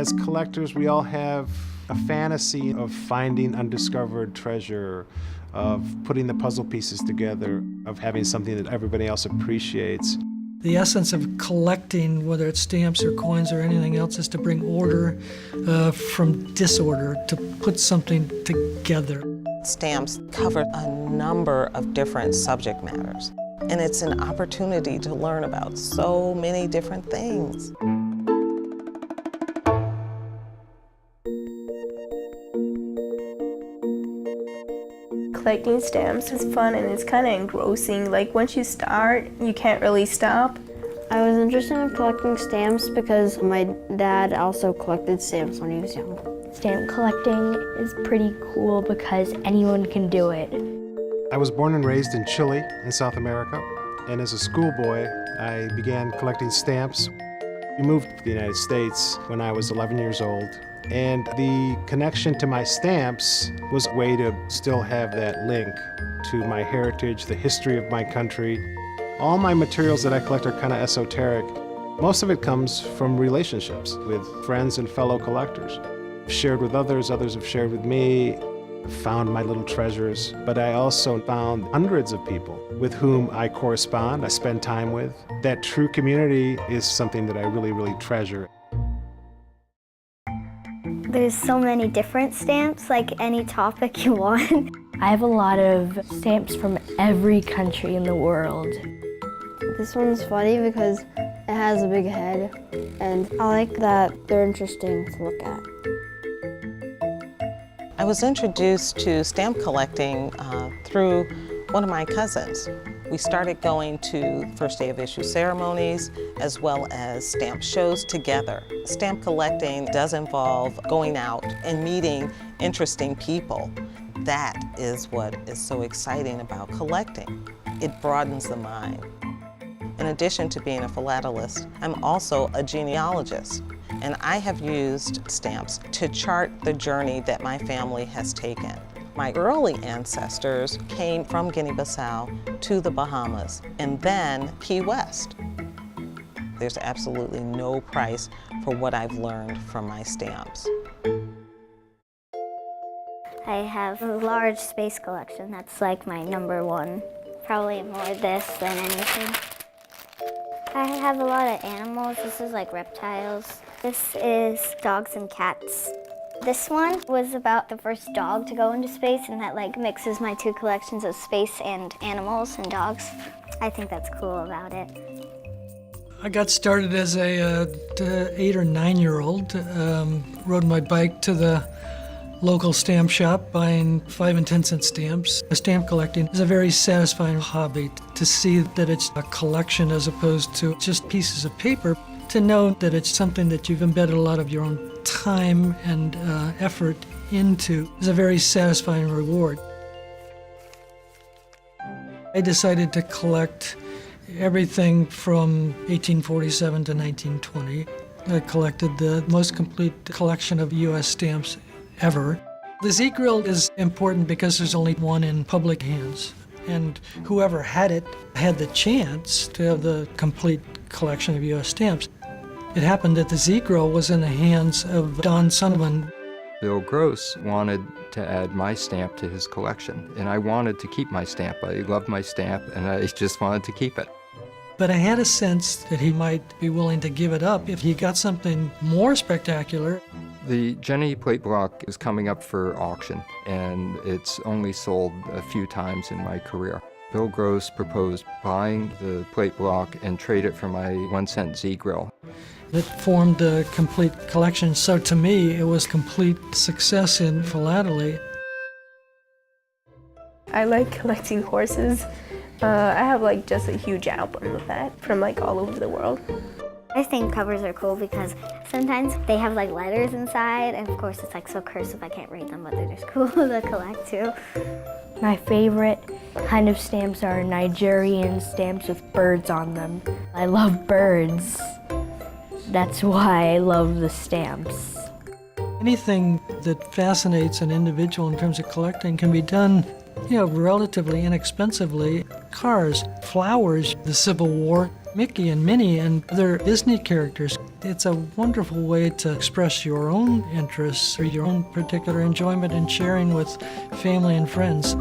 As collectors, we all have a fantasy of finding undiscovered treasure, of putting the puzzle pieces together, of having something that everybody else appreciates. The essence of collecting, whether it's stamps or coins or anything else, is to bring order from disorder, to put something together. Stamps cover a number of different subject matters, and it's an opportunity to learn about so many different things. Collecting stamps is fun and it's kind of engrossing. Like once you start, you can't really stop. I was interested in collecting stamps because my dad also collected stamps when he was young. Stamp collecting is pretty cool because anyone can do it. I was born and raised in Chile, in South America, and as a schoolboy, I began collecting stamps. We moved to the United States when I was 11 years old, and the connection to my stamps was a way to still have that link to my heritage, the history of my country. All my materials that I collect are kind of esoteric. Most of it comes from relationships with friends and fellow collectors. I've shared with others, others have shared with me, found my little treasures, but I also found hundreds of people with whom I correspond, I spend time with. That true community is something that I really, really treasure. There's so many different stamps, like any topic you want. I have a lot of stamps from every country in the world. This one's funny because it has a big head, and I like that they're interesting to look at. I was introduced to stamp collecting through one of my cousins. We started going to first day of issue ceremonies as well as stamp shows together. Stamp collecting does involve going out and meeting interesting people. That is what is so exciting about collecting. It broadens the mind. In addition to being a philatelist, I'm also a genealogist, and I have used stamps to chart the journey that my family has taken. My early ancestors came from Guinea-Bissau to the Bahamas and then Key West. There's absolutely no price for what I've learned from my stamps. I have a large space collection. That's like my number one. Probably more this than anything. I have a lot of animals. This is like reptiles. This is dogs and cats. This one was about the first dog to go into space, and that like mixes my two collections of space and animals and dogs. I think that's cool about it. I got started as a 8 or 9-year-old. Rode my bike to the local stamp shop, buying 5 and 10 cent stamps. Stamp collecting is a very satisfying hobby. To see that it's a collection as opposed to just pieces of paper, to know that it's something that you've embedded a lot of your own time and effort into is a very satisfying reward. I decided to collect everything from 1847 to 1920. I collected the most complete collection of U.S. stamps ever. The Z-grill is important because there's only one in public hands, and whoever had it had the chance to have the complete collection of U.S. stamps. It happened that the Z-grill was in the hands of Don Sunderman. Bill Gross wanted to add my stamp to his collection, and I wanted to keep my stamp. I loved my stamp, and I just wanted to keep it. But I had a sense that he might be willing to give it up if he got something more spectacular. The Jenny plate block is coming up for auction, and it's only sold a few times in my career. Bill Gross proposed buying the plate block and trade it for my 1 cent Z-grill. It formed a complete collection, so to me it was complete success in philately. I like collecting horses. I have like just a huge album of that from like all over the world. I think covers are cool because sometimes they have like letters inside, and of course it's like so cursive I can't read them, but they're just cool to collect too. My favorite kind of stamps are Nigerian stamps with birds on them. I love birds. That's why I love the stamps. Anything that fascinates an individual in terms of collecting can be done, relatively inexpensively. Cars, flowers, the Civil War, Mickey and Minnie and other Disney characters. It's a wonderful way to express your own interests or your own particular enjoyment in sharing with family and friends.